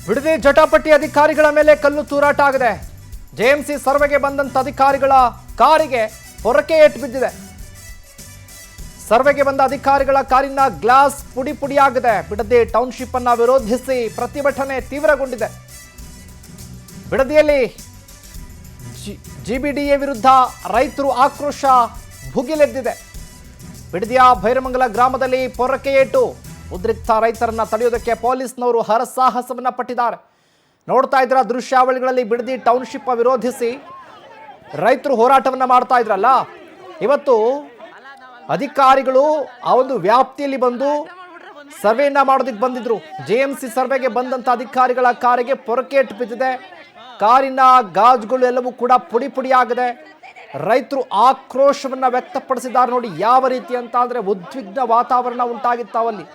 ಬಿಡದಿ ಜಟಾಪಟಿ ಅಧಿಕಾರಿಗಳ ಮೇಲೆ ಕಲ್ಲು ತೂರಾಟ ಆಗಿದೆ. ಜೆಎಂಸಿ ಸರ್ವೆಗೆ ಬಂದಂತ ಅಧಿಕಾರಿಗಳ ಕಾರಿಗೆ ಹೊರಕೆ ಏಟು ಬಿದ್ದಿದೆ. ಸರ್ವೆಗೆ ಬಂದ ಅಧಿಕಾರಿಗಳ ಕಾರಿನ ಗ್ಲಾಸ್ ಪುಡಿ ಪುಡಿಯಾಗಿದೆ. ಬಿಡದಿ ಟೌನ್ಶಿಪ್ ಅನ್ನ ವಿರೋಧಿಸಿ ಪ್ರತಿಭಟನೆ ತೀವ್ರಗೊಂಡಿದೆ. ಬಿಡದಿಯಲ್ಲಿ ಜಿಬಿಡಿಎ ವಿರುದ್ಧ ರೈತರು ಆಕ್ರೋಶ ಭುಗಿಲೆದ್ದಿದೆ. ಬಿಡದಿಯ ಭೈರಮಂಗಲ ಗ್ರಾಮದಲ್ಲಿ ಪೊರಕೆ ಏಟು. ಉದ್ರಿಕ್ತ ರೈತರನ್ನ ತಡೆಯೋದಕ್ಕೆ ಪೊಲೀಸ್ನವರು ಹರಸಾಹಸವನ್ನ ಪಟ್ಟಿದ್ದಾರೆ. ನೋಡ್ತಾ ಇದ್ರ ದೃಶ್ಯಾವಳಿಗಳಲ್ಲಿ ಬಿಡದಿ ಟೌನ್ಶಿಪ್ ವಿರೋಧಿಸಿ ರೈತರು ಹೋರಾಟವನ್ನ ಮಾಡ್ತಾ ಇದ್ರಲ್ಲ, ಇವತ್ತು ಅಧಿಕಾರಿಗಳು ಆ ಒಂದು ವ್ಯಾಪ್ತಿಯಲ್ಲಿ ಬಂದು ಸರ್ವೆಯನ್ನ ಮಾಡೋದಕ್ಕೆ ಬಂದಿದ್ರು. ಜೆಎಂಸಿ ಸರ್ವೆಗೆ ಬಂದಂತ ಅಧಿಕಾರಿಗಳ ಕಾರಿಗೆ ಪೊರಕೆ ಏಟು ಬಿದ್ದಿದೆ. ಕಾರಿನ ಗಾಜುಗಳು ಎಲ್ಲವೂ ಕೂಡ ಪುಡಿ ಪುಡಿ ಆಗಿದೆ. ರೈತರು ಆಕ್ರೋಶವನ್ನ ವ್ಯಕ್ತಪಡಿಸಿದ್ದಾರೆ. ನೋಡಿ ಯಾವ ರೀತಿ ಅಂತ ಅಂದ್ರೆ ಉದ್ವಿಗ್ನ ವಾತಾವರಣ ಉಂಟಾಗಿತ್ತಾವಲ್ಲಿ.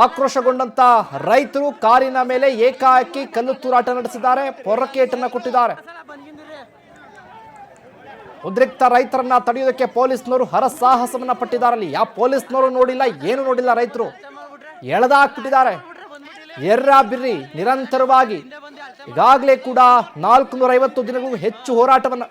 ಆಕ್ರೋಶಗೊಂಡಂತ ರೈತರು ಕಾರಿನ ಮೇಲೆ ಏಕಾಏಕಿ ಕಲ್ಲು ತೂರಾಟ ನಡೆಸಿದ್ದಾರೆ, ಪೊರಕೇಟನ್ನ ಕೊಟ್ಟಿದ್ದಾರೆ. ಉದ್ರಿಕ್ತ ರೈತರನ್ನ ತಡೆಯೋದಕ್ಕೆ ಪೊಲೀಸ್ನವರು ಹರಸಾಹಸವನ್ನ ಪಟ್ಟಿದ್ದಾರೆ. ಅಲ್ಲಿ ಯಾವ ಪೊಲೀಸ್ನವರು ನೋಡಿಲ್ಲ, ಏನು ನೋಡಿಲ್ಲ, ರೈತರು ಎಳೆದಾಕ್ಬಿಟ್ಟಿದ್ದಾರೆ. ಎರ್ರ ಬಿರ್ರಿ ನಿರಂತರವಾಗಿ ಈಗಾಗಲೇ ಕೂಡ 450 ದಿನಗಳಿಗೂ ಹೆಚ್ಚು ಹೋರಾಟವನ್ನ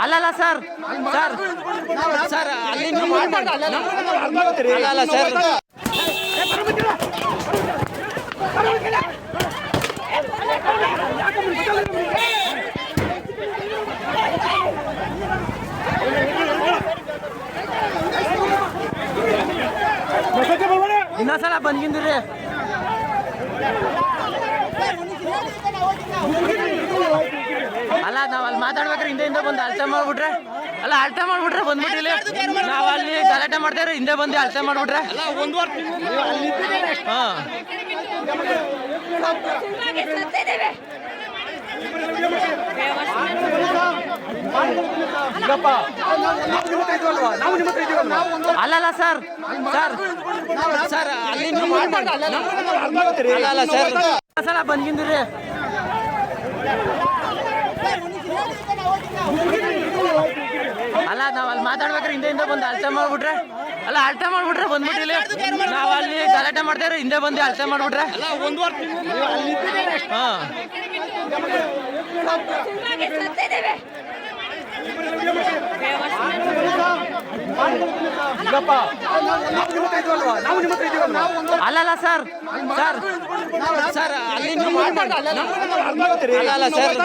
ಅಲ್ಲಲ್ಲ ಸರ್ ಸರ್ ಸರ್ ಅಲ್ಲಲ್ಲ ಸರ್ ಇನ್ನೊಂದ್ಸಲ ಬಂದ್ಗಿಂದ್ರಿ. ಅಲ್ಲ ನಾವ್ ಅಲ್ಲಿ ಮಾತಾಡ್ಬೇಕ್ರೆ ಹಿಂದೆ ಬಂದು ಅಳತೆ ಮಾಡ್ಬಿಟ್ರೆ, ಅಲ್ಲ ಅಳತೆ ಮಾಡ್ಬಿಟ್ರೆ ಬಂದ್ಬಿಟ್ಟಿಲ್ಲ. ನಾವ್ ಅಲ್ಲಿ ಗಲಾಟೆ ಮಾಡ್ತೇವ್ರಿ, ಹಿಂದೆ ಬಂದು ಅಳತೆ ಮಾಡ್ಬಿಟ್ರೆ ಅಲ್ಲಲ್ಲ ಸರ್ ಸರ್ ಸರ್ ಅಲ್ಲಲ್ಲ ಸರ್ ಸಲ ಬಂದ್ಗಿಂದ್ರಿ. ಅಲ್ಲ ನಾವ್ ಅಲ್ಲಿ ಮಾತಾಡ್ಬೇಕ್ರೆ ಹಿಂದೆ ಬಂದು ಅಳತೆ ಮಾಡ್ಬಿಟ್ರೆ, ಅಲ್ಲ ಅಳತೆ ಮಾಡ್ಬಿಟ್ರೆ ಬಂದ್ಬಿಟ್ಟಿಲ್ಲ. ನಾವ್ ಅಲ್ಲಿ ಗಲಾಟೆ ಮಾಡ್ತೇವ್ರಿ, ಹಿಂದೆ ಬಂದು ಅಳತೆ ಮಾಡ್ಬಿಟ್ರೆ ಅಲ್ಲಲ್ಲ ಸರ್ ಸರ್ ಸರ್ ಅಲ್ಲಲ್ಲ ಸರ್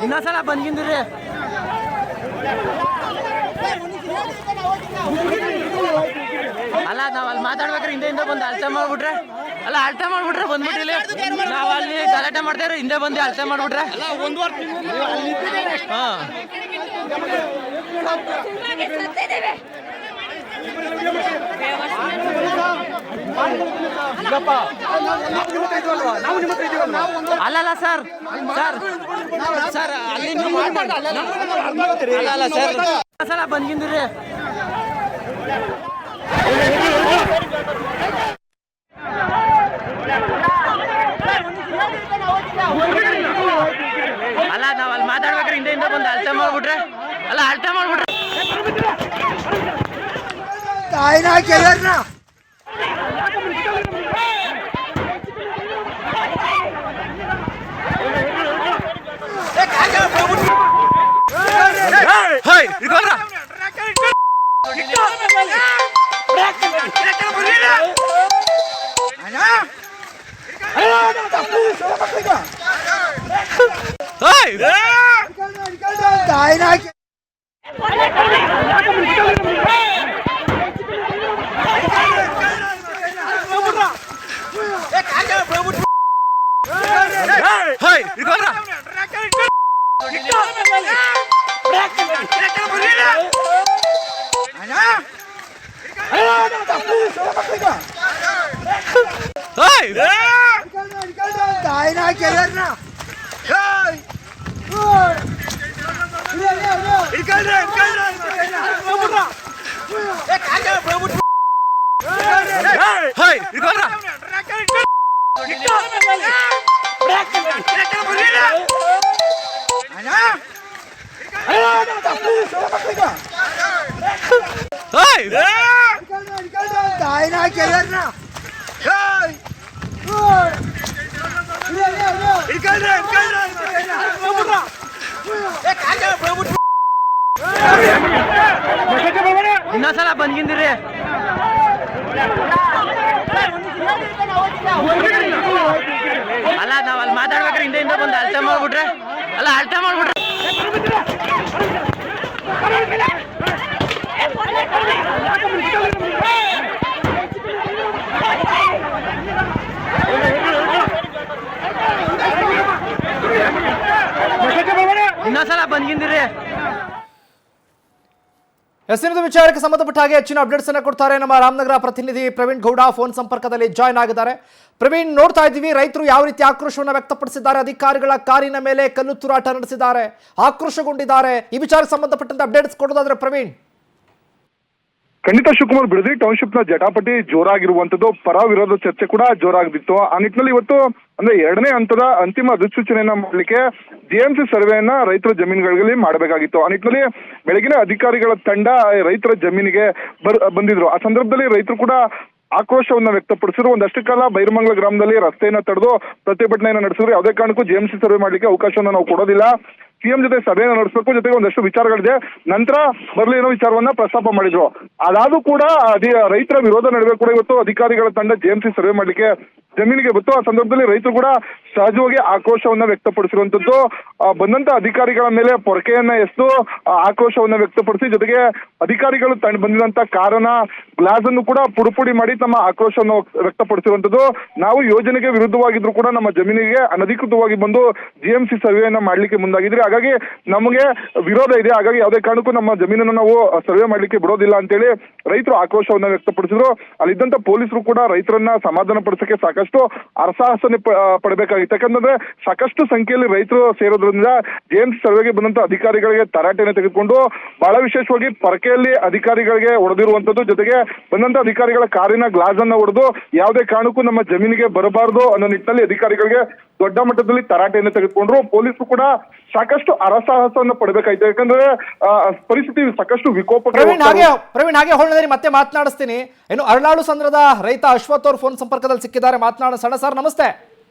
ಇನ್ನೊಂದ್ಸಲ ಬಂದ್ಗಿಂದ್ರಿ. ಅಲ್ಲ ನಾವ್ ಅಲ್ಲಿ ಮಾತಾಡ್ಬೇಕ್ರೆ ಹಿಂದೆ ಬಂದು ಅಳತೆ ಮಾಡ್ಬಿಟ್ರೆ, ಅಲ್ಲ ಅಳತೆ ಮಾಡ್ಬಿಟ್ರೆ ಬಂದ್ಬಿಟ್ಟಿಲ್ಲ. ನಾವ್ ಅಲ್ಲಿ ಗಲಾಟೆ ಮಾಡ್ತೇವ್ರಿ, ಹಿಂದೆ ಬಂದು ಅಳತೆ ಮಾಡ್ಬಿಟ್ರೆ ಅಲ್ಲಲ್ಲ ಸರ್ ಸರ್ ಸರ್ ಅಲ್ಲಲ್ಲ ಸರ್ ಸಲ ಬಂದ್ಗಿಂದ್ರಿ. ಅಲ್ಲ ನಾವ್ ಅಲ್ಲಿ ಮಾತಾಡ್ಬೇಕ್ರೆ ಹಿಂದೆ ಬಂದು ಅಳತೆ ಮಾಡ್ಬಿಟ್ರೆ, ಅಲ್ಲ ಅಳತೆ ಮಾಡ್ಬಿಟ್ರೆ Dai na kelar na. ಇನ್ನೊಂದ್ಸಲ ಬಂದ್ಗಿಂದಿರಿ ಅಲ್ಲ ನಾವ್ ಅಲ್ಲಿ ಮಾತಾಡ್ಬೇಕಾದ್ರೆ ಹಿಂದೆ ಬಂದು ಅಳ್ತೆ ಮಾಡ್ಬಿಟ್ರೆ ಇನ್ನೊಂದ್ಸಲ ಬಂದ್ಗಿಂದಿರಿ. ಎಸ್ಸಿನ ವಿಚಾರಕ್ಕೆ ಸಂಬಂಧಪಟ್ಟ ಹಾಗೆ ಹೆಚ್ಚಿನ ಅಪ್ಡೇಟ್ಸ್ ಅನ್ನ ಕೊಡ್ತಾರೆ ನಮ್ಮ ರಾಮನಗರ ಪ್ರತಿನಿಧಿ ಪ್ರವೀಣ್ ಗೌಡ ಫೋನ್ ಸಂಪರ್ಕದಲ್ಲಿ ಜಾಯ್ನ್ ಆಗಿದ್ದಾರೆ. ಪ್ರವೀಣ್, ನೋಡ್ತಾ ಇದ್ದೀವಿ ರೈತರು ಯಾವ ರೀತಿ ಆಕ್ರೋಶವನ್ನು ವ್ಯಕ್ತಪಡಿಸಿದ್ದಾರೆ, ಅಧಿಕಾರಿಗಳ ಕಾರಿನ ಮೇಲೆ ಕಲ್ಲು ತೂರಾಟ ನಡೆಸಿದ್ದಾರೆ, ಆಕ್ರೋಶಗೊಂಡಿದ್ದಾರೆ. ಈ ವಿಚಾರಕ್ಕೆ ಸಂಬಂಧಪಟ್ಟಂತೆ ಅಪ್ಡೇಟ್ಸ್ ಕೊಡೋದಾದ್ರೆ ಪ್ರವೀಣ್. ಖಂಡಿತ ಶಿವಕುಮಾರ್, ಬಿಡದಿ ಟೌನ್ಶಿಪ್ ನ ಜಟಾಪಟಿ ಜೋರಾಗಿರುವಂತದ್ದು, ಪರ ವಿರೋಧ ಚರ್ಚೆ ಕೂಡ ಜೋರಾಗಿತ್ತು. ಆ ನಿಟ್ಟಿನಲ್ಲಿ ಇವತ್ತು ಅಂದ್ರೆ 2ನೇ ಹಂತದ ಅಂತಿಮ ಅಧಿಸೂಚನೆಯನ್ನ ಮಾಡಲಿಕ್ಕೆ ಜಿಎಂಸಿ ಸರ್ವೆಯನ್ನ ರೈತರ ಜಮೀನುಗಳಲ್ಲಿ ಮಾಡಬೇಕಾಗಿತ್ತು. ಆ ನಿಟ್ಟಿನಲ್ಲಿ ಬೆಳಗಿನ ಅಧಿಕಾರಿಗಳ ತಂಡ ರೈತರ ಜಮೀನಿಗೆ ಬಂದಿದ್ರು. ಆ ಸಂದರ್ಭದಲ್ಲಿ ರೈತರು ಕೂಡ ಆಕ್ರೋಶವನ್ನ ವ್ಯಕ್ತಪಡಿಸಿದ್ರು. ಒಂದಷ್ಟು ಕಾಲ ಬೈರಮಂಗಲ ಗ್ರಾಮದಲ್ಲಿ ರಸ್ತೆಯನ್ನ ತಡೆದು ಪ್ರತಿಭಟನೆಯನ್ನ ನಡೆಸಿದ್ರು. ಯಾವುದೇ ಕಾರಣಕ್ಕೂ ಜಿಎಂಸಿ ಸರ್ವೆ ಮಾಡ್ಲಿಕ್ಕೆ ಅವಕಾಶವನ್ನ ನಾವು ಕೊಡೋದಿಲ್ಲ, ಸಿಎಂ ಜೊತೆ ಸಭೆಯನ್ನು ನಡೆಸಬೇಕು, ಜೊತೆಗೆ ಒಂದಷ್ಟು ವಿಚಾರಗಳಿದೆ, ನಂತರ ಬರಲಿ ಅನ್ನೋ ವಿಚಾರವನ್ನ ಪ್ರಸ್ತಾಪ ಮಾಡಿದ್ರು. ಅದಾದ್ರೂ ಕೂಡ ರೈತರ ವಿರೋಧ ನಡುವೆ ಕೂಡ ಇವತ್ತು ಅಧಿಕಾರಿಗಳ ತಂಡ ಜಿಎಂಸಿ ಸರ್ವೆ ಮಾಡ್ಲಿಕ್ಕೆ ಜಮೀನಿಗೆ ಬಂತು. ಆ ಸಂದರ್ಭದಲ್ಲಿ ರೈತರು ಕೂಡ ಸಹಜವಾಗಿ ಆಕ್ರೋಶವನ್ನ ವ್ಯಕ್ತಪಡಿಸಿರುವಂತದ್ದು. ಬಂದಂತ ಅಧಿಕಾರಿಗಳ ಮೇಲೆ ಪೊರಕೆಯನ್ನ ಎಸೆದು ಆಕ್ರೋಶವನ್ನ ವ್ಯಕ್ತಪಡಿಸಿ, ಜೊತೆಗೆ ಅಧಿಕಾರಿಗಳು ಬಂದಿದಂತ ಕಾರನ್ನ ಗ್ಲಾಸ್ ಅನ್ನು ಕೂಡ ಪುಡಿ ಮಾಡಿ ತಮ್ಮ ಆಕ್ರೋಶವನ್ನು ವ್ಯಕ್ತಪಡಿಸಿರುವಂತದ್ದು. ನಾವು ಯೋಜನೆಗೆ ವಿರುದ್ಧವಾಗಿದ್ರು ಕೂಡ ನಮ್ಮ ಜಮೀನಿಗೆ ಅನಧಿಕೃತವಾಗಿ ಬಂದು ಜಿಎಂಸಿ ಸರ್ವೆಯನ್ನ ಮಾಡ್ಲಿಕ್ಕೆ ಮುಂದಾಗಿದ್ರಿ, ಹಾಗಾಗಿ ನಮಗೆ ವಿರೋಧ ಇದೆ, ಹಾಗಾಗಿ ಯಾವುದೇ ಕಾರಣಕ್ಕೂ ನಮ್ಮ ಜಮೀನನ್ನು ನಾವು ಸರ್ವೆ ಮಾಡ್ಲಿಕ್ಕೆ ಬಿಡೋದಿಲ್ಲ ಅಂತೇಳಿ ರೈತರು ಆಕ್ರೋಶವನ್ನ ವ್ಯಕ್ತಪಡಿಸಿದ್ರು. ಅಲ್ಲಿದ್ದಂತ ಪೊಲೀಸರು ಕೂಡ ರೈತರನ್ನ ಸಮಾಧಾನ ಪಡಿಸಕ್ಕೆ ಸಾಕಷ್ಟು ಅರಸಾಹಸನೆ ಪಡಬೇಕಾಗಿತ್ತು. ಯಾಕಂದ್ರೆ ಸಾಕಷ್ಟು ಸಂಖ್ಯೆಯಲ್ಲಿ ರೈತರು ಸೇರೋದ್ರಿಂದ ಜಿಎಂಸಿ ಸರ್ವೆಗೆ ಬಂದಂತ ಅಧಿಕಾರಿಗಳಿಗೆ ತರಾಟೆಯನ್ನು ತೆಗೆದುಕೊಂಡು ಬಹಳ ವಿಶೇಷವಾಗಿ ಪರಕೆಯಲ್ಲಿ ಅಧಿಕಾರಿಗಳಿಗೆ ಹೊಡೆದಿರುವಂತದ್ದು, ಜೊತೆಗೆ ಬಂದಂತ ಅಧಿಕಾರಿಗಳ ಕಾರಿನ ಗ್ಲಾಸ್ ಅನ್ನ ಹೊಡೆದು ಯಾವುದೇ ಕಾರಣಕ್ಕೂ ನಮ್ಮ ಜಮೀನಿಗೆ ಬರಬಾರದು ಅನ್ನೋ ನಿಟ್ಟಿನಲ್ಲಿ ಅಧಿಕಾರಿಗಳಿಗೆ ದೊಡ್ಡ ಮಟ್ಟದಲ್ಲಿ ತರಾಟೆಯನ್ನು ತೆಗೆದುಕೊಂಡ್ರು. ಪೊಲೀಸರು ಕೂಡ ಸಾಕಷ್ಟು ಅರಸಾಹಸವನ್ನು ಪಡಬೇಕಾಯ್ತು, ಯಾಕಂದ್ರೆ ಪರಿಸ್ಥಿತಿ ಸಾಕಷ್ಟು ವಿಕೋಪ. ಪ್ರವೀಣ್ ಹಾಗೆ ಹೊಳ್ಳಿ ಮತ್ತೆ ಮಾತನಾಡಿಸ್ತೀನಿ. ಇನ್ನು ಅರಳಾಳು ಸಂದ್ರದ ರೈತ ಅಶ್ವಥ್ ಅವರು ಫೋನ್ ಸಂಪರ್ಕದಲ್ಲಿ ಸಿಕ್ಕಿದ್ದಾರೆ, ಮಾತನಾಡೋಣ. ಸರ್ ನಮಸ್ತೆ.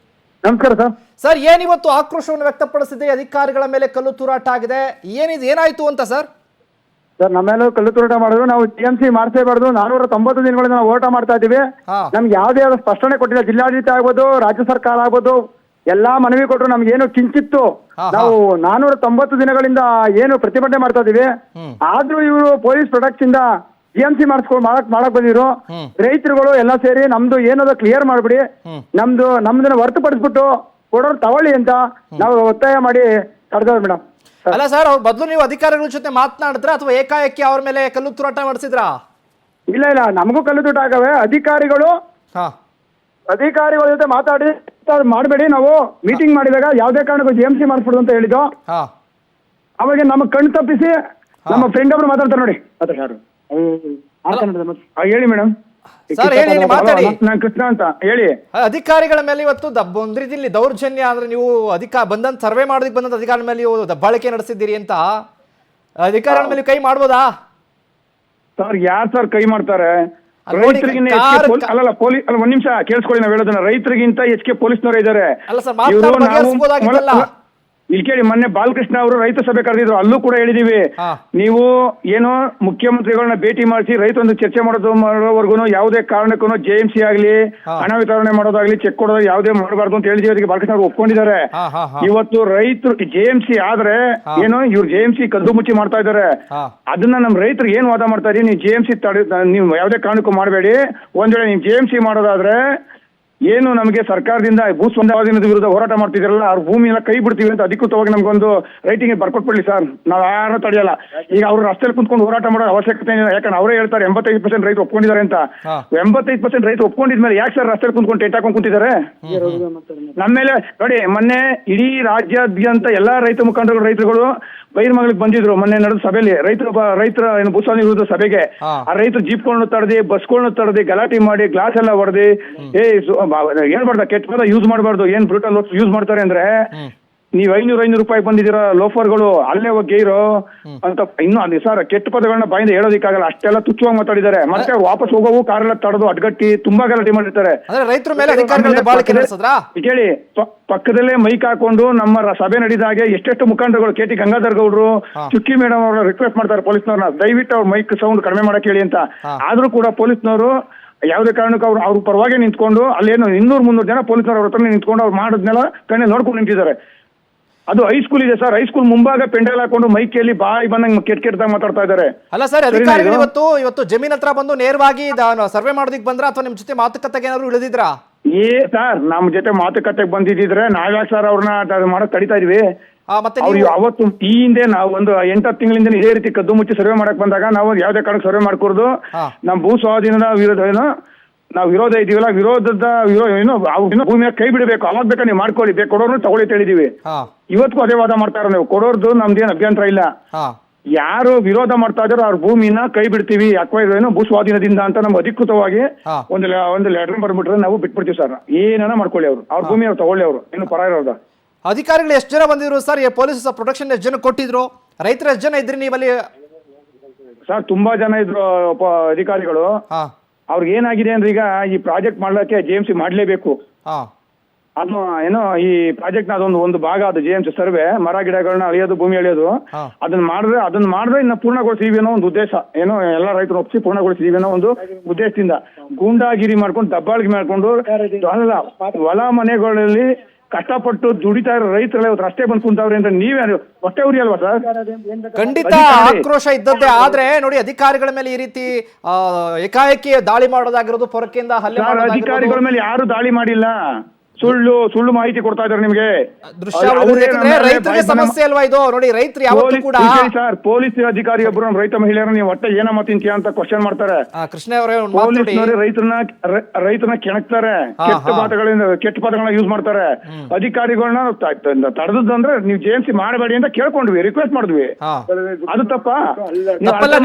ನಮಸ್ಕಾರ ಸರ್. ಸರ್, ಏನಿವತ್ತು ಆಕ್ರೋಶವನ್ನು ವ್ಯಕ್ತಪಡಿಸಿದೆ, ಅಧಿಕಾರಿಗಳ ಮೇಲೆ ಕಲ್ಲು ತೂರಾಟ ಆಗಿದೆ, ಏನಾಯ್ತು ಅಂತ ಸರ್? ಸರ್, ನಮ್ಮ ಮೇಲೂ ಕಲ್ಲು ತೂರಾಟ ಮಾಡಿದ್ರು. ನಾವು ಜಿಎಂಸಿ ಮಾಡಿಸೇಬಾರ್ದು, 490 ದಿನಗಳಿಂದ ನಾವು ಹೋರಾಟ ಮಾಡ್ತಾ ಇದ್ದೀವಿ. ನಮ್ಗೆ ಯಾವುದೇ ಆದ ಸ್ಪಷ್ಟನೆ ಕೊಟ್ಟಿಲ್ಲ. ಜಿಲ್ಲಾಡಳಿತ ಆಗ್ಬೋದು, ರಾಜ್ಯ ಸರ್ಕಾರ ಆಗ್ಬೋದು, ಎಲ್ಲಾ ಮನವಿ ಕೊಟ್ಟರು. ನಮ್ಗೆ ಏನು ಕಿಂಚಿತ್ತು, ನಾವು 490 ದಿನಗಳಿಂದ ಏನು ಪ್ರತಿಭಟನೆ ಮಾಡ್ತಾ ಇದೀವಿ. ಆದ್ರೂ ಇವರು ಪೊಲೀಸ್ ಪ್ರೊಟೆಕ್ಟ್ ಇಂದ ಜಿಎಂಸಿ ಮಾಡಕ್ ಬಂದಿದ್ರು. ರೈತರುಗಳು ಎಲ್ಲ ಸೇರಿ ನಮ್ದು ಏನದ ಕ್ಲಿಯರ್ ಮಾಡ್ಬಿಡಿ, ನಮ್ದನ್ನ ಹೊರತುಪಡಿಸ್ಬಿಟ್ಟು ಕೊಡೋರು ತಗೊಳ್ಳಿ ಅಂತ ನಾವು ಒತ್ತಾಯ ಮಾಡಿ ತಡೆದವ್ರು ಮೇಡಮ್. ಅಲ್ಲ ಸರ್, ಅವ್ರ ಬದಲು ನೀವು ಅಧಿಕಾರಿಗಳ ಜೊತೆ ಮಾತನಾಡಿದ್ರ ಅಥವಾ ಏಕಾಏಕಿ ಅವ್ರ ಮೇಲೆ ಕಲ್ಲು ತೂರಾಟ ಮಾಡಿಸಿದ್ರಾ? ಇಲ್ಲ, ನಮಗೂ ಕಲ್ಲು ತೂಟ ಆಗವೆ. ಅಧಿಕಾರಿಗಳ ಜೊತೆ ಮಾತಾಡಿ ಮಾಡಬೇಡಿ, ನಾವು ಮೀಟಿಂಗ್ ಮಾಡಿದಾಗ ಯಾವುದೇ ಕಾರಣಕ್ಕೂ ಜಿಎಂಸಿ ಮಾಡಿಸ್ಬಿಡು ಅಂತ ಹೇಳಿದ್ದು. ಅವಾಗ ನಮಗ್ ಕಣ್ಣು ತಪ್ಪಿಸಿ ನಮ್ಮ ಫ್ರೆಂಡ್ ಒಬ್ರು ಮಾತಾಡ್ತಾರೆ ನೋಡಿ. ಹೇಳಿ ಮೇಡಮ್. ನಾನು ಕೃಷ್ಣ ಅಂತ ಹೇಳಿ. ಅಧಿಕಾರಿಗಳ ಮೇಲೆ ಇವತ್ತು ಒಂದು ರೀತಿಯಲ್ಲಿ ದೌರ್ಜನ್ಯ ಅಂದ್ರೆ ನೀವು ಬಂದಂತ ಸರ್ವೆ ಮಾಡೋದಕ್ಕೆ ಬಂದಂತ ಅಧಿಕಾರಿಗಳ ಮೇಲೆ ನೀವು ದಬ್ಬಾಳಿಕೆ ನಡೆಸಿದ್ದೀರಿ ಅಂತ ಅಧಿಕಾರಿಗಳ ಮೇಲೆ ಕೈ ಮಾಡ್ಬೋದಾ? ಸರ್, ಯಾರು ಸರ್ ಕೈ ಮಾಡ್ತಾರೆ? ರೈತರಿಗಿಂತ ಅಲ್ಲಲ್ಲ ಪೊಲೀಸ್ ಅಲ್ಲ, ಒಂದ್ ನಿಮಿಷ ಕೇಳಿಸ್ಕೊಳ್ಳಿ, ನಾವು ಹೇಳೋದನ್ನ. ರೈತರಿಗಿಂತ ಹೆಚ್ಚಿಗೆ ಪೊಲೀಸ್ನವರು ಇದ್ದಾರೆ. ಇಲ್ಲಿ ಕೇಳಿ, ಮೊನ್ನೆ ಬಾಲಕೃಷ್ಣ ಅವರು ರೈತ ಸಭೆ ಕರೆದಿದ್ರು, ಅಲ್ಲೂ ಕೂಡ ಹೇಳಿದೀವಿ, ನೀವು ಏನು ಮುಖ್ಯಮಂತ್ರಿಗಳನ್ನ ಭೇಟಿ ಮಾಡಿಸಿ ರೈತರೊಂದು ಚರ್ಚೆ ಮಾಡೋವರೆಗೂ ಯಾವುದೇ ಕಾರಣಕ್ಕೂ ಜೆಎಂಸಿ ಆಗ್ಲಿ, ಹಣ ವಿತರಣೆ ಮಾಡೋದಾಗ್ಲಿ, ಚೆಕ್ ಕೊಡೋದಾಗ್ಲಿ ಯಾವುದೇ ಮಾಡಬಾರ್ದು ಅಂತ ಹೇಳಿದೀವಿ. ಅದಕ್ಕೆ ಬಾಲಕೃಷ್ಣ ಅವರು ಒಪ್ಕೊಂಡಿದ್ದಾರೆ. ಇವತ್ತು ರೈತರು ಜೆಎಂಸಿ ಆದ್ರೆ ಏನು ಇವ್ರು ಜೆಎಂಸಿ ಕದ್ದು ಮುಚ್ಚಿ ಮಾಡ್ತಾ ಇದ್ದಾರೆ. ಅದನ್ನ ನಮ್ ರೈತರು ಏನ್ ವಾದ ಮಾಡ್ತಾ ಇದೀವಿ, ನೀವು ಜೆಎಂಸಿ ನೀವು ಯಾವುದೇ ಕಾರಣಕ್ಕೂ ಮಾಡಬೇಡಿ. ಒಂದ್ ವೇಳೆ ನೀವು ಜೆಎಂಸಿ ಮಾಡೋದಾದ್ರೆ ಏನು ನಮಗೆ ಸರ್ಕಾರದಿಂದ ಭೂ ಸ್ವಾಧೀನದ ವಿರುದ್ಧ ಹೋರಾಟ ಮಾಡ್ತಿದ್ರಲ್ಲ ಅವ್ರ ಭೂಮಿ ಎಲ್ಲ ಕೈ ಬಿಡ್ತೀವಿ ಅಂತ ಅಧಿಕೃತವಾಗಿ ನಮ್ಗೊಂದು ರೈಟಿಂಗ್ ಬರ್ಕೊಟ್ಬಿಡ್ಲಿ ಸರ್. ನಾವು ಯಾರು ತಡೆಯಲ್ಲ. ಈಗ ಅವರು ರಸ್ತೆಯಲ್ಲಿ ಕುಂತ್ಕೊಂಡು ಹೋರಾಟ ಮಾಡೋ ಅವಶ್ಯಕತೆ ಇಲ್ಲ. ಯಾಕಂದ್ರೆ ಅವರೇ ಹೇಳ್ತಾರೆ 85% ರೈತರು ಒಪ್ಕೊಂಡಿದ್ದಾರೆ ಅಂತ. 85% ರೈತರು ಒಪ್ಕೊಂಡಿದ್ಮೇಲೆ ಯಾಕೆ ಸರ್ ರಸ್ತೆಯಲ್ಲಿ ಕುಂತ್ಕೊಂಡು ಟೇಟ್ ಹಾಕೊಂಡು ಕುಂತಿದ್ದಾರೆ? ನಮ್ಮ ಮೇಲೆ ನೋಡಿ, ಮೊನ್ನೆ ಇಡೀ ರಾಜ್ಯಾದ್ಯಂತ ಎಲ್ಲಾ ರೈತ ಮುಖಂಡರು ರೈತರುಗಳು ಬೈರಮಂಗಲಕ್ಕೆ ಬಂದಿದ್ರು. ಮೊನ್ನೆ ನಡೆದ ಸಭೆಯಲ್ಲಿ ರೈತರ ಏನು ಭೂ ಸ್ವಾಧೀನ ವಿರುದ್ಧ ಸಭೆಗೆ ಆ ರೈತರು ಜೀಪ್ಗಳನ್ನು ತಡೆದಿ, ಬಸ್ಗಳನ್ನ ತಡೆದಿ, ಗಲಾಟೆ ಮಾಡಿ, ಗ್ಲಾಸ್ ಎಲ್ಲ ಹೊಡೆದಿ, ಹೇಳ್ಬಾರ್ದ ಕೆಟ್ಟ ಪದ ಯೂಸ್ ಮಾಡಬಾರ್ದು. ಏನ್ ಬ್ರೂಟಲ್ ಯೂಸ್ ಮಾಡ್ತಾರೆ ಅಂದ್ರೆ, ನೀವ್ 500 ರೂಪಾಯಿ ಬಂದಿದ್ದೀರಾ ಲೋಫರ್ಗಳು, ಅಲ್ಲೇ ಹೋಗಿ ಗೈರು ಅಂತ ಇನ್ನು ಅದೇ ಸರ್ ಕೆಟ್ಟ ಪದಗಳನ್ನ ಬಾಯಿಂದ ಹೇಳೋದಿಕ್ಕಾಗಲ್ಲ, ಅಷ್ಟೆಲ್ಲ ತುಚ್ಛವಾಗಿ ಮಾತಾಡಿದ್ದಾರೆ. ಮತ್ತೆ ವಾಪಸ್ ಹೋಗೋವು ಕಾರೆಲ್ಲ ತಡೆದು ಅಡ್ಗಟ್ಟಿ ತುಂಬಾ ಗಲಾಟೆ ಮಾಡಿರ್ತಾರೆ. ರೈತರ ಮೇಲೆ ಕೇಳಿ ಪಕ್ಕದಲ್ಲೇ ಮೈಕ್ ಹಾಕೊಂಡು ನಮ್ಮ ಸಭೆ ನಡೆದಾಗೆ ಎಷ್ಟೆಷ್ಟು ಮುಖಂಡರುಗಳು KT ಗಂಗಾಧರ್ ಗೌಡ್ರು, ಚುಕ್ಕಿ ಮೇಡಮ್ ಅವರ ರಿಕ್ವೆಸ್ಟ್ ಮಾಡ್ತಾರೆ ಪೊಲೀಸ್ನವ್ರನ್ನ, ದಯವಿಟ್ಟು ಅವ್ರ ಮೈಕ್ ಸೌಂಡ್ ಕಡಿಮೆ ಮಾಡಕ್ ಹೇಳಿ ಅಂತ. ಆದ್ರೂ ಕೂಡ ಪೊಲೀಸ್ನವರು ಯಾವುದೇ ಕಾರಣಕ್ಕೂ ಅವ್ರ ಪರವಾಗಿ ನಿಂತ್ಕೊಂಡು ಅಲ್ಲೇನು 200-300 ಜನ ಪೊಲೀಸರು ಅವ್ರ ಹತ್ರ ನಿಂತ್ಕೊಂಡು ಅವ್ರು ಮಾಡೋದ್ನೆಲ್ಲ ಕಣ್ಣೆ ನೋಡ್ಕೊಂಡು ನಿಂತಿದ್ದಾರೆ. ಅದು ಹೈಸ್ಕೂಲ್ ಇದೆ ಸರ್, ಹೈಸ್ಕೂಲ್ ಮುಂಭಾಗ ಪೆಂಡಲ್ ಹಾಕೊಂಡು ಮೈಕಲ್ಲಿ ಬಾಯಿ ಬಂದಂಗೆ ಕೆಟ್ಟದಾಗ ಮಾತಾಡ್ತಾ ಇದ್ದಾರೆ. ಅಲ್ಲ ಸರ್, ಅಧಿಕಾರಿಗಳು ಇವತ್ತು ಜಮೀನ್ ಹತ್ರ ಬಂದು ನೇರವಾಗಿ ಸರ್ವೆ ಮಾಡೋದಿಕ್ ಬಂದ್ರ ಅಥವಾ ನಿಮ್ ಜೊತೆ ಮಾತುಕತೆಗೆ ಏನಾದ್ರು ಇಳಿದಿದ್ರಾ? ಸರ್ ನಮ್ ಜೊತೆ ಮಾತುಕತೆಗೆ ಬಂದಿದ್ರೆ ನಾವ್ಯಾಕೆ ಸರ್ ಅವ್ರನ್ನ ಮಾಡಕ್ ತಡಿತಾ ಇದೀವಿ? ಅವ್ರು ಅವತ್ತು ಈ ಹಿಂದೆ ನಾವು ಒಂದು 8-10 ತಿಂಗಳಿಂದ ಇದೇ ರೀತಿ ಕದ್ದು ಮುಚ್ಚಿ ಸರ್ವೆ ಮಾಡಕ್ ಬಂದಾಗ ನಾವು ಯಾವ್ದೇ ಕಾರಣಕ್ಕೆ ಸರ್ವೆ ಮಾಡ್ಕೊಡ್ದು ನಮ್ ಭೂ ಸ್ವಾಧೀನದ ವಿರೋಧ ನಾವು ವಿರೋಧ ಇದೀವಲ್ಲ, ವಿರೋಧದ ಏನೋ ಭೂಮಿಯ ಕೈ ಬಿಡಬೇಕು, ಅವಾಗ ಬೇಕಾ ನೀವು ಮಾಡ್ಕೊಳ್ಳಿ, ಬೇಕು ಕೊಡೋರು ತಗೊಳ್ಳಿ ಹೇಳಿದೀವಿ. ಇವತ್ತಿಗೂ ಅದೇ ವಾದ ಮಾಡ್ತಾರ. ನೀವು ಕೊಡೋರ್ದು ನಮ್ದೇನು ಅಭ್ಯಂತರ ಇಲ್ಲ. ಯಾರು ವಿರೋಧ ಮಾಡ್ತಾ ಇದಾರೋ ಅವ್ರ ಭೂಮಿನ ಕೈ ಬಿಡ್ತೀವಿ ಏನೋ ಭೂ ಸ್ವಾಧೀನದಿಂದ ಅಂತ ನಮ್ಗೆ ಅಧಿಕೃತವಾಗಿ ಒಂದು ಲೆಟರ್ ಬರ್ಬಿಟ್ರೆ ನಾವು ಬಿಟ್ಬಿಡ್ತೀವಿ ಸರ್. ಏನಾನ ಮಾಡ್ಕೊಳ್ಳಿ, ಅವ್ರ ಭೂಮಿ ಅವ್ರು ತಗೊಳ್ಳಿ, ಅವರು ಏನು ಪರ ಇರೋದ. ಅಧಿಕಾರಿಗಳು ಎಷ್ಟು ಜನ ಬಂದಿದ್ರು ಸರ್? ಪೊಲೀಸ್ ಪ್ರೊಟೆಕ್ಷನ್ ಎಷ್ಟು ಜನ ಕೊಟ್ಟಿದ್ರು? ರೈತರು ಎಷ್ಟು ಜನ ಇದ್ರಿ ನೀವಲ್ಲಿ? ಸರ್ ತುಂಬಾ ಜನ ಇದ್ರು ಅಧಿಕಾರಿಗಳು. ಅವ್ರಿಗೆ ಏನಾಗಿದೆ ಅಂದ್ರೆ, ಈಗ ಈ ಪ್ರಾಜೆಕ್ಟ್ ಮಾಡ್ಲಿಕ್ಕೆ JMC ಮಾಡ್ಲೇಬೇಕು. ಅದು ಏನೋ ಈ ಪ್ರಾಜೆಕ್ಟ್ ನ ಅದೊಂದು ಭಾಗ, ಅದು JMC ಸರ್ವೆ, ಮರ ಗಿಡಗಳನ್ನ ಅಳಿಯೋದು, ಭೂಮಿ ಅಳಿಯೋದು. ಅದನ್ನ ಮಾಡಿದ್ರೆ ಇನ್ನ ಪೂರ್ಣಗೊಳಿಸಿದೀವಿ ಅನ್ನೋ ಒಂದು ಉದ್ದೇಶ, ಏನೋ ಎಲ್ಲ ರೈತರು ಒಪ್ಪಿಸಿ ಪೂರ್ಣಗೊಳಿಸಿದೀವಿ ಅನ್ನೋ ಒಂದು ಉದ್ದೇಶದಿಂದ ಗೂಂಡಾಗಿರಿ ಮಾಡ್ಕೊಂಡು, ದಬ್ಬಾಳಿಕೆ ಮಾಡ್ಕೊಂಡು ಹೊಲ ಮನೆಗಳಲ್ಲಿ ಕಷ್ಟಪಟ್ಟು ದುಡಿತಾ ಇರೋ ರೈತರೆಲ್ಲ ಇವತ್ತು ರಸ್ತೆ ಬಂದು ಕುಂತವ್ರೆ ಅಂದ್ರೆ ನೀವೇ ಹೊಟ್ಟೆ ಉರಿ ಅಲ್ವಾ ಸರ್? ಖಂಡಿತ ಆಕ್ರೋಶ ಇದ್ದದ್ದೇ. ಆದ್ರೆ ನೋಡಿ, ಅಧಿಕಾರಿಗಳ ಮೇಲೆ ಈ ರೀತಿ ಏಕಾಏಕಿ ದಾಳಿ ಮಾಡೋದಾಗಿರೋದು, ಪೊರಕೆಯಿಂದ ಹಲ್ಲೆ ಮಾಡೋದಾಗಿರೋದು. ಅಧಿಕಾರಿಗಳ ಮೇಲೆ ಯಾರು ದಾಳಿ ಮಾಡಿಲ್ಲ, ಸುಳ್ಳು ಮಾಹಿತಿ ಕೊಡ್ತಾ ಇದಾರೆ ನಿಮ್ಗೆ. ರೈತರಿಗೆ ಸಮಸ್ಯೆ ಅಲ್ವಾ ಇದು? ನೋಡಿ, ರೈತರು ಯಾವತ್ತೂ ಕೂಡ ಸರ್ ಪೊಲೀಸ್ ಅಧಿಕಾರಿ ಒಬ್ರು ನಮ್ಮ ರೈತ ಮಹಿಳೆಯರ ನೀವು ಒಟ್ಟೆ ಏನ ಮಾತಿಂತೀಯ ಅಂತ ಕ್ವಶನ್ ಮಾಡ್ತಾರೆ. ಕೃಷ್ಣ ಅವರೇ, ಪೊಲೀಸ್ನವರೇ ರೈತರನ್ನ ಕೆಣಕ್ತಾರೆ, ಕೆಟ್ಟ ಪದಗಳನ್ನ ಯೂಸ್ ಮಾಡ್ತಾರೆ. ಅಧಿಕಾರಿಗಳನ್ನ ತಡೆದಂದ್ರೆ ನೀವು JMC ಮಾಡಬೇಡಿ ಅಂತ ಕೇಳ್ಕೊಂಡ್ವಿ, ರಿಕ್ವೆಸ್ಟ್ ಮಾಡಿದ್ವಿ. ಅದು ತಪ್ಪಾ?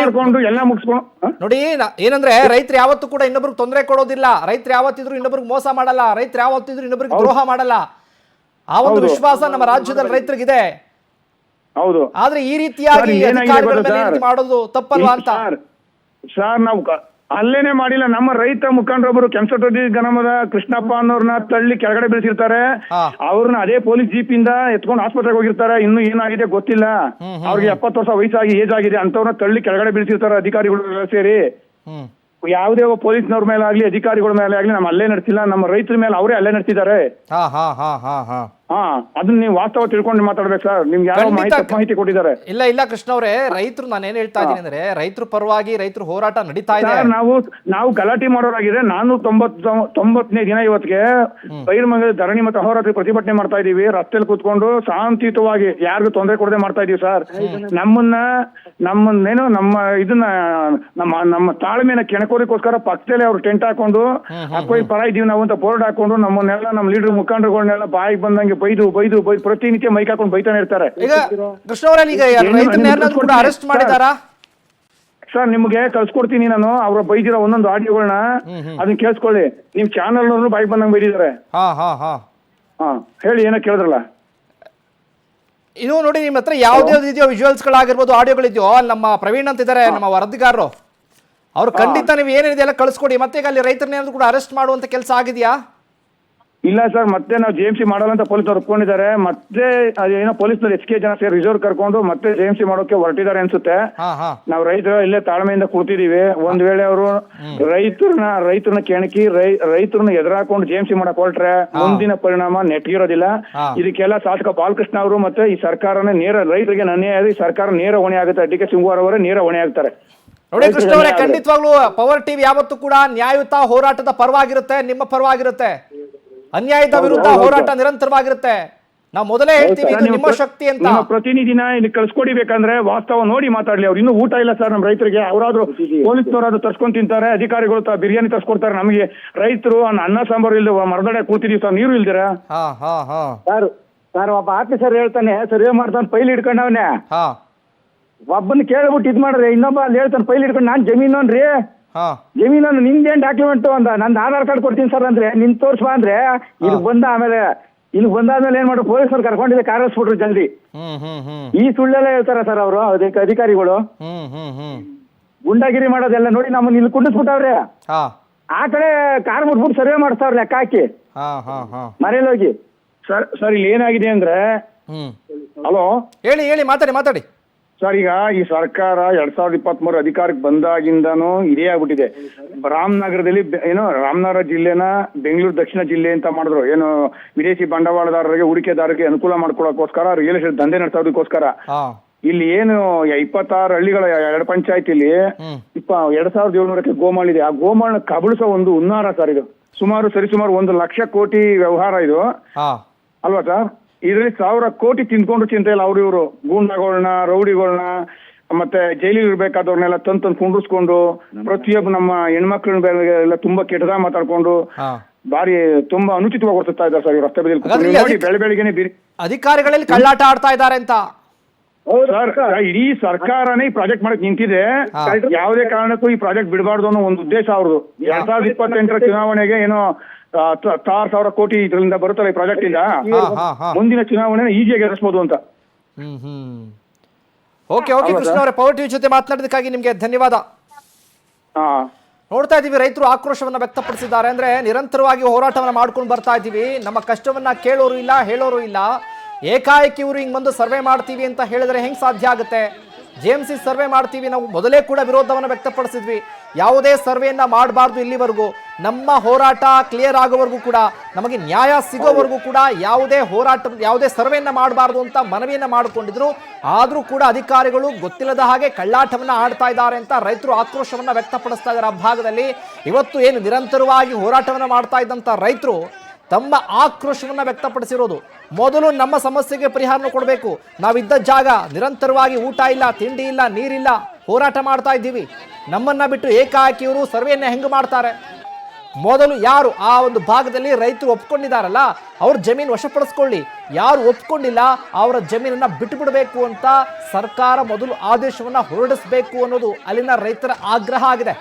ಮಾಡ್ಕೊಂಡು ಎಲ್ಲ ಮುಗಿಸ್ಕೊಂಡು ನೋಡಿ, ಏನಂದ್ರೆ ರೈತರು ಯಾವತ್ತೂ ಕೂಡ ಇನ್ನೊಬ್ರಿಗೆ ತೊಂದರೆ ಕೊಡೋದಿಲ್ಲ, ರೈತರು ಯಾವತ್ತಿದ್ರು ಇನ್ನೊಬ್ರಿಗೆ ಮೋಸ ಮಾಡಲ್ಲ, ರೈತರು ಯಾವತ್ತಿದ್ರು ಇನ್ನೊಬ್ರಿಗೆ ದ್ರೋಹ ಮಾಡಲ್ಲ. ಆ ಒಂದು ವಿಶ್ವಾಸ ನಮ್ಮ ರಾಜ್ಯದಲ್ಲಿ ರೈತರಿಗಿದೆ. ಹೌದು. ಆದ್ರೆ ಈ ರೀತಿಯಾಗಿ ಅಧಿಕಾರಿಗಳ ಮೇಲೆ ಮಾಡೋದು ತಪ್ಪಲ್ವಾ ಅಂತ? ಸರ್ ನಾವು ಅಲ್ಲೇನೆ ಮಾಡಿಲ್ಲ. ನಮ್ಮ ರೈತ ಮುಖಂಡರೊಬ್ಬರು ಕೆಂಚಟೋಡಿ ಗ್ರಾಮದ ಕೃಷ್ಣಪ್ಪ ಅನ್ನೋರ್ನ ತಳ್ಳಿ ಕೆಳಗಡೆ ಬೀಳಿಸಿರ್ತಾರೆ. ಅವ್ರನ್ನ ಅದೇ ಪೊಲೀಸ್ ಜೀಪ್ ಇಂದ ಎತ್ಕೊಂಡು ಆಸ್ಪತ್ರೆಗೆ ಹೋಗಿರ್ತಾರೆ. ಇನ್ನು ಏನಾಗಿದೆ ಗೊತ್ತಿಲ್ಲ. ಅವ್ರಿಗೆ 70 ವರ್ಷ ವಯಸ್ಸಾಗಿ ಏಜ್ ಆಗಿದೆ. ಅಂತವ್ರನ್ನ ತಳ್ಳಿ ಕೆಳಗಡೆ ಬೀಳಿಸಿರ್ತಾರೆ ಅಧಿಕಾರಿಗಳು ಸೇರಿ. ಯಾವುದೇ ಪೊಲೀಸ್ನವ್ರ ಮೇಲೆ ಆಗ್ಲಿ, ಅಧಿಕಾರಿಗಳ ಮೇಲೆ ಆಗ್ಲಿ ನಮ್ಮ ಅಲ್ಲೇ ನಡೆಸಿಲ್ಲ. ನಮ್ಮ ರೈತರ ಮೇಲೆ ಅವರೇ ಅಲ್ಲೇ ನಡೆಸಿದ್ದಾರೆ. ಅದನ್ನ ನೀವು ವಾಸ್ತವ ತಿಳ್ಕೊಂಡು ಮಾತಾಡ್ಬೇಕು ಸರ್. ನಿಮ್ಗೆ ಯಾವ ಮಾಹಿತಿ ಕೊಟ್ಟಿದ್ದಾರೆ? ಇಲ್ಲ ಕೃಷ್ಣ ಅವರೇ, ರೈತರು ನಾನೇನ್ ಹೇಳ್ತಾ ಇದ್ದೀನಿ ಅಂದ್ರೆ, ರೈತರ ಪರವಾಗಿ ರೈತರ ಹೋರಾಟ ನಡೀತಾ ಇದೆ. ನಾವು ಗಲಾಟೆ ಮಾಡೋರಾಗಿದೆ. 499ನೇ ದಿನ ಇವತ್ತಿಗೆ ಬೈರಮಂಗಲ ಧರಣಿ ಮತ್ತು ಅಹೋರಾತ್ರಿ ಪ್ರತಿಭಟನೆ ಮಾಡ್ತಾ ಇದೀವಿ. ರಸ್ತೆಯಲ್ಲಿ ಕೂತ್ಕೊಂಡು ಶಾಂತಿಯುತವಾಗಿ ಯಾರಿಗೂ ತೊಂದರೆ ಕೊಡದೆ ಮಾಡ್ತಾ ಇದೀವಿ ಸರ್. ನಮ್ಮನ್ನೇನೋ ನಮ್ಮ ತಾಳ್ಮೆನ ಕೆಣಕೋದಕ್ಕೋಸ್ಕರ ಪಕ್ಕದಲ್ಲೇ ಅವ್ರು ಟೆಂಟ್ ಹಾಕೊಂಡು ಅಕ್ಕೋಯ್ ಪರ ಇದೀವಿ ನಾವು ಅಂತ ಬೋರ್ಡ್ ಹಾಕೊಂಡು ನಮ್ಮನ್ನೆಲ್ಲ ನಮ್ಮ ಲೀಡರ್ ಮುಖಂಡರುಗಳನ್ನೆಲ್ಲ ಬಾಯಿಗೆ ಬಂದಂಗೆ ಬೈದು ಪ್ರತಿನಿತ್ಯ ಮೈಕ್ ಹಾಕೊಂಡು ಬೈತಾನೆ ಇರ್ತಾರೆ. ಅರೆಸ್ಟ್ ಮಾಡಿದಾರಾ ಸರ್? ನಿಮ್ಗೆ ಕಳ್ಸ್ಕೊಡ್ತೀನಿ ನಾನು ಅವ್ರ ಬೈದಿರೋ ಒಂದೊಂದು ಆಡಿಯೋಗಳನ್ನ, ಅದನ್ನ ಕೇಳಿಸ್ಕೊಳ್ಳಿ. ನಿಮ್ ಚಾನಲ್ ನವರು ಬಾಯಿಗೆ ಬಂದಂಗೆ ಬೈದಿದ್ದಾರೆ. ಹೇಳಿ, ಏನೋ ಕೇಳಿದ್ರಲ್ಲ. ಇದು ನೋಡಿ, ನಿಮ್ಮ ಹತ್ರ ಯಾವ್ದಾವ್ದಿದೆಯೋ ವಿಜುವಲ್ಸ್ ಗಳಾಗಿರ್ಬೋದು, ಆಡಿಯೋಗಳಿದೆಯೋ, ನಮ್ಮ ಪ್ರವೀಣ್ ಅಂತ ಇದಾರೆ, ನಮ್ಮ ವರದಿಗಾರರು, ಅವ್ರು ಖಂಡಿತ ನೀವು ಏನಿದೆ ಎಲ್ಲ ಕಳ್ಸ್ಕೊಡಿ. ಮತ್ತೆ ಈಗ ಅಲ್ಲಿ ರೈತರನ್ನೇನಾದ್ರು ಕೂಡ ಅರೆಸ್ಟ್ ಮಾಡುವಂತ ಕೆಲಸ ಆಗಿದೆಯಾ? ಇಲ್ಲ ಸರ್, ಮತ್ತೆ ನಾವು JMC ಮಾಡಲ್ಲ ಅಂತ ಪೊಲೀಸರು ಒಪ್ಕೊಂಡಿದ್ದಾರೆ. ಮತ್ತೆ ಅದೇನೋ ಪೊಲೀಸ್ನವ್ರು HK ಜನ ಸೇರಿ ರಿಸರ್ವ್ ಕರ್ಕೊಂಡು ಮತ್ತೆ JMC ಮಾಡೋಕೆ ಹೊರಟಿದ್ದಾರೆ ಅನ್ಸುತ್ತೆ. ನಾವು ರೈತರು ಇಲ್ಲೇ ತಾಳ್ಮೆಯಿಂದ ಕೂತಿದೀವಿ. ಒಂದ್ ವೇಳೆ ಅವರು ರೈತರನ್ನ ಕೆಣಕಿ ರೈತರನ್ನ ಎದುರಾಕೊಂಡು JMC ಮಾಡಕ್ ಹೊರಟ್ರೆ ಮುಂದಿನ ಪರಿಣಾಮ ನೆಟ್ಗಿರೋದಿಲ್ಲ. ಇದಕ್ಕೆಲ್ಲ ಶಾಸಕ ಬಾಲಕೃಷ್ಣ ಅವರು ಮತ್ತೆ ಈ ಸರ್ಕಾರನೇ ನೇರ ರೈತರಿಗೆ ಅನ್ಯಾಯ ಆಗಿ ಸರ್ಕಾರ ನೇರ ಹೊಣೆ ಆಗುತ್ತೆ. DK ಶಿವಕುಮಾರ್ ಅವರೇ ನೇರ ಹೊಣೆ ಆಗ್ತಾರೆ. ನೋಡಿ ಕೃಷ್ಣ ಅವರೇ, ಖಂಡಿತವಾಗ್ಲೂ ಪವರ್ ಟಿವಿ ಯಾವತ್ತೂ ಕೂಡ ನ್ಯಾಯಯುತ ಹೋರಾಟದ ಪರವಾಗಿರುತ್ತೆ, ನಿಮ್ಮ ಪರವಾಗಿರುತ್ತೆ. ಅನ್ಯಾಯದ ವಿರುದ್ಧ ಹೋರಾಟ ನಿರಂತರವಾಗಿರುತ್ತೆ. ನಾವು ಮೊದಲೇ ಹೇಳ್ತೀವಿ ಇದು ನಿಮ್ಮ ಶಕ್ತಿ ಅಂತ. ನಿಮ್ಮ ಪ್ರತಿನಿಧಿನ ಇಲ್ಲಿ ಕಳ್ಸ್ಕೊಡಿ, ಬೇಕಂದ್ರೆ ವಾಸ್ತವ ನೋಡಿ ಮಾತಾಡ್ಲಿ. ಅವ್ರು ಇನ್ನೂ ಊಟ ಇಲ್ಲ ಸರ್ ನಮ್ಮ ರೈತರಿಗೆ. ಅವರಾದ್ರೂ ಪೊಲೀಸ್ನವರಾದ್ರೂ ತರ್ಸ್ಕೊಂಡ್ ತಿಂತಾರೆ, ಅಧಿಕಾರಿಗಳು ಬಿರಿಯಾನಿ ತರ್ಸ್ಕೊಡ್ತಾರೆ. ನಮಗೆ ರೈತರು ಅನ್ನ ಸಾಂಬಾರು ಇಲ್ದ ಮರದಡೆ ಕೂತಿದೀವಿ ಸರ್, ನೀರು ಇಲ್ದಿರ. ಸರ್ ಒಬ್ಬ ಆಫೀಸರ್ ಹೇಳ್ತಾನೆ ಸರ್ವೆ ಮಾಡ್ತಾನೆ, ಫೈಲ್ ಹಿಡ್ಕೊಂಡವನೆ. ಒಬ್ಬನ ಕೇಳ್ಬಿಟ್ಟು ಇದ್ ಮಾಡ್ರಿ, ಇನ್ನೊಬ್ಬ ಅಲ್ಲಿ ಹೇಳ್ತಾನೆ ಫೈಲ್ ಹಿಡ್ಕೊಂಡು ನಾನ್ ಜಮೀನೋನ್ರಿ, ಜಮೀನನ್ನು ನಿಂದೇನ್ ಡಾಕ್ಯುಮೆಂಟ್ ಅಂದ, ನಂದು ಆಧಾರ್ ಕಾರ್ಡ್ ಕೊಡ್ತೀನಿ ಸರ್ ಅಂದ್ರೆ, ನಿನ್ ತೋರ್ಸ್ಬಾ ಅಂದ್ರೆ ಇಲ್ಲಿ ಬಂದಾದ್ಮೇಲೆ ಏನ್ ಮಾಡ್ರು, ಪೊಲೀಸರು ಕರ್ಕೊಂಡಿದ್ದೆ ಕಾರಿಸ್ಬಿಟ್ರು ಜಲ್ದಿ. ಈ ಸುಳ್ಳೆಲ್ಲ ಹೇಳ್ತಾರ ಸರ್ ಅವರು ಅಧಿಕಾರಿಗಳು. ಗುಂಡಾಗಿರಿ ಮಾಡೋದೆಲ್ಲ ನೋಡಿ ನಮ್ಮನ್ನ ಇಲ್ಲಿ ಕುಂಡಿಸ್ಬಿಟ್ಟವ್ರೆ. ಆ ಕಡೆ ಕಾರ್ ಮುಟ್ಬಿಟ್ಟು ಸರ್ವೆ ಮಾಡ್ತಾವ್ರ ಲೆಕ್ಕ ಹಾಕಿ ಮನೇಲೋಗಿ. ಸರ್ ಇಲ್ಲಿ ಏನಾಗಿದೆ ಅಂದ್ರೆ, ಹಲೋ ಹೇಳಿ ಮಾತಾಡಿ ಸರ್. ಈಗ ಈ ಸರ್ಕಾರ 2023 ಅಧಿಕಾರಕ್ಕೆ ಬಂದಾಗಿಂದಾನು ಇದೇ ಆಗ್ಬಿಟ್ಟಿದೆ. ರಾಮನಗರದಲ್ಲಿ ಏನೋ ರಾಮನಗರ ಜಿಲ್ಲೆನ ಬೆಂಗಳೂರು ದಕ್ಷಿಣ ಜಿಲ್ಲೆ ಅಂತ ಮಾಡಿದ್ರು. ಏನು ವಿದೇಶಿ ಬಂಡವಾಳದಾರರಿಗೆ ಹೂಡಿಕೆದಾರರಿಗೆ ಅನುಕೂಲ ಮಾಡ್ಕೊಳ್ಳೋಕೋಸ್ಕರ, ರಿಯಲ್ ಎಸ್ಟೇಟ್ ದಂಧೆ ನಡೆಸೋದಕ್ಕೋಸ್ಕರ. ಇಲ್ಲಿ ಏನು 26 ಹಳ್ಳಿಗಳ 2 ಪಂಚಾಯತ್ ಇಲ್ಲಿ 2700 ಗೋಮಾಳ ಇದೆ. ಆ ಗೋಮಾಳನ ಕಬಳಿಸೋ ಒಂದು ಹುನ್ನಾರ ಸರ್ ಇದು. ಸರಿಸುಮಾರು 1 ಲಕ್ಷ ಕೋಟಿ ವ್ಯವಹಾರ ಇದು ಅಲ್ವಾ ಸರ್? ಇದರಲ್ಲಿ 1000 ಕೋಟಿ ತಿಂದ್ಕೊಂಡು ಚಿಂತೆ ಇಲ್ಲ. ಇವರು ಗೂಂಡಾಗಳನ್ನ, ರೌಡಿಗಳನ್ನ, ಮತ್ತೆ ಜೈಲಿಗೆ ಇರ್ಬೇಕಾದವ್ರನ್ನೆಲ್ಲ ತಂದು ಕುಂಡ್ರಿಸ್ಕೊಂಡು, ಪ್ರತಿಯೊಬ್ಬ ನಮ್ಮ ಹೆಣ್ಮಕ್ಳ ತುಂಬಾ ಕೆಟ್ಟದಾಗ ಮಾತಾಡ್ಕೊಂಡು ಬಾರಿ ತುಂಬಾ ಅನುಚಿತವಾಗಿ ವರ್ತಿಸ್ತಾ ಇದ್ದಾರೆ ಸರ್ ಇವ್ರು ರಸ್ತೆ ಬದಿಯಲ್ಲಿ. ಬೆಳಿಗ್ಗೆನೆ ಅಧಿಕಾರಿಗಳಲ್ಲಿ ಕಳ್ಳಾಟ ಆಡ್ತಾ ಇದ್ದಾರೆ ಅಂತ ಸರ್. ಇಡೀ ಸರ್ಕಾರನೇ ಈ ಪ್ರಾಜೆಕ್ಟ್ ಮಾಡಕ್ ನಿಂತಿದೆ. ಯಾವುದೇ ಕಾರಣಕ್ಕೂ ಈ ಪ್ರಾಜೆಕ್ಟ್ ಬಿಡಬಾರ್ದು ಅನ್ನೋ ಒಂದು ಉದ್ದೇಶ ಅವ್ರದ್ದು. 2028 ಚುನಾವಣೆಗೆ ಏನೋ 6,000 ಕೋಟಿ ಇದರಿಂದ ಬರುತ್ತಲ್ಲ ಈ ಪ್ರಾಜೆಕ್ಟ್ ಇಂದ, ಮುಂದಿನ ಚುನಾವಣೆ ಈಜಿಯಾಗಿ ಎದುರಿಸಬಹುದು ಅಂತ. ಓಕೆ ಕೃಷ್ಣ ಅವರೇ, ಪವರ್ ಟಿವಿ ಜೊತೆ ಮಾತನಾಡಿದಕ್ಕಾಗಿ ನಿಮ್ಗೆ ಧನ್ಯವಾದ. ನೋಡ್ತಾ ಇದೀವಿ, ರೈತರು ಆಕ್ರೋಶವನ್ನ ವ್ಯಕ್ತಪಡಿಸಿದ್ದಾರೆ. ಅಂದ್ರೆ ನಿರಂತರವಾಗಿ ಹೋರಾಟವನ್ನ ಮಾಡ್ಕೊಂಡು ಬರ್ತಾ ಇದೀವಿ, ನಮ್ಮ ಕಷ್ಟವನ್ನ ಕೇಳೋರು ಇಲ್ಲ, ಹೇಳೋರು ಇಲ್ಲ. ಏಕಾಏಕಿ ಇವರು ಹಿಂಗ್ ಬಂದು ಸರ್ವೆ ಮಾಡ್ತೀವಿ ಅಂತ ಹೇಳಿದ್ರೆ ಹೆಂಗ್ ಸಾಧ್ಯ ಆಗುತ್ತೆ? JMC ಸರ್ವೆ ಮಾಡ್ತೀವಿ, ನಾವು ಮೊದಲೇ ಕೂಡ ವಿರೋಧವನ್ನು ವ್ಯಕ್ತಪಡಿಸಿದ್ವಿ. ಯಾವುದೇ ಸರ್ವೆಯನ್ನ ಮಾಡಬಾರ್ದು ಇಲ್ಲಿವರೆಗೂ. ನಮ್ಮ ಹೋರಾಟ ಕ್ಲಿಯರ್ ಆಗೋವರೆಗೂ ಕೂಡ, ನಮಗೆ ನ್ಯಾಯ ಸಿಗೋವರೆಗೂ ಕೂಡ ಯಾವುದೇ ಸರ್ವೆಯನ್ನ ಮಾಡಬಾರ್ದು ಅಂತ ಮನವಿಯನ್ನ ಮಾಡಿಕೊಂಡಿದ್ರು. ಆದ್ರೂ ಕೂಡ ಅಧಿಕಾರಿಗಳು ಗೊತ್ತಿಲ್ಲದ ಹಾಗೆ ಕಳ್ಳಾಟವನ್ನ ಆಡ್ತಾ ಇದ್ದಾರೆ ಅಂತ ರೈತರು ಆಕ್ರೋಶವನ್ನ ವ್ಯಕ್ತಪಡಿಸ್ತಾ ಇದ್ದಾರೆ. ಆ ಭಾಗದಲ್ಲಿ ಇವತ್ತು ಏನು ನಿರಂತರವಾಗಿ ಹೋರಾಟವನ್ನ ಮಾಡ್ತಾ ಇದ್ದಂತ ರೈತರು ತಮ್ಮ ಆಕ್ರೋಶವನ್ನ ವ್ಯಕ್ತಪಡಿಸಿರೋದು, ಮೊದಲು ನಮ್ಮ ಸಮಸ್ಯೆಗೆ ಪರಿಹಾರ ಕೊಡಬೇಕು. ನಾವಿದ್ದ ಜಾಗ ನಿರಂತರವಾಗಿ ಊಟ ಇಲ್ಲ, ತಿಂಡಿ ಇಲ್ಲ, ನೀರಿಲ್ಲ, ಹೋರಾಟ ಮಾಡ್ತಾ ಇದ್ದೀವಿ. ನಮ್ಮನ್ನ ಬಿಟ್ಟು ಏಕಾಏಕಿ ಇವರು ಸರ್ವೆಯನ್ನ ಹೆಂಗೆ ಮಾಡ್ತಾರೆ? ಮೊದಲು ಯಾರು ಆ ಒಂದು ಭಾಗದಲ್ಲಿ ರೈತರು ಒಪ್ಕೊಂಡಿದ್ದಾರಲ್ಲ ಅವ್ರ ಜಮೀನು ವಶಪಡಿಸ್ಕೊಳ್ಳಿ, ಯಾರು ಒಪ್ಕೊಂಡಿಲ್ಲ ಅವರ ಜಮೀನನ್ನ ಬಿಟ್ಟು ಬಿಡಬೇಕು ಅಂತ ಸರ್ಕಾರ ಮೊದಲು ಆದೇಶವನ್ನ ಹೊರಡಿಸಬೇಕು ಅನ್ನೋದು ಅಲ್ಲಿನ ರೈತರ ಆಗ್ರಹ ಆಗಿದೆ.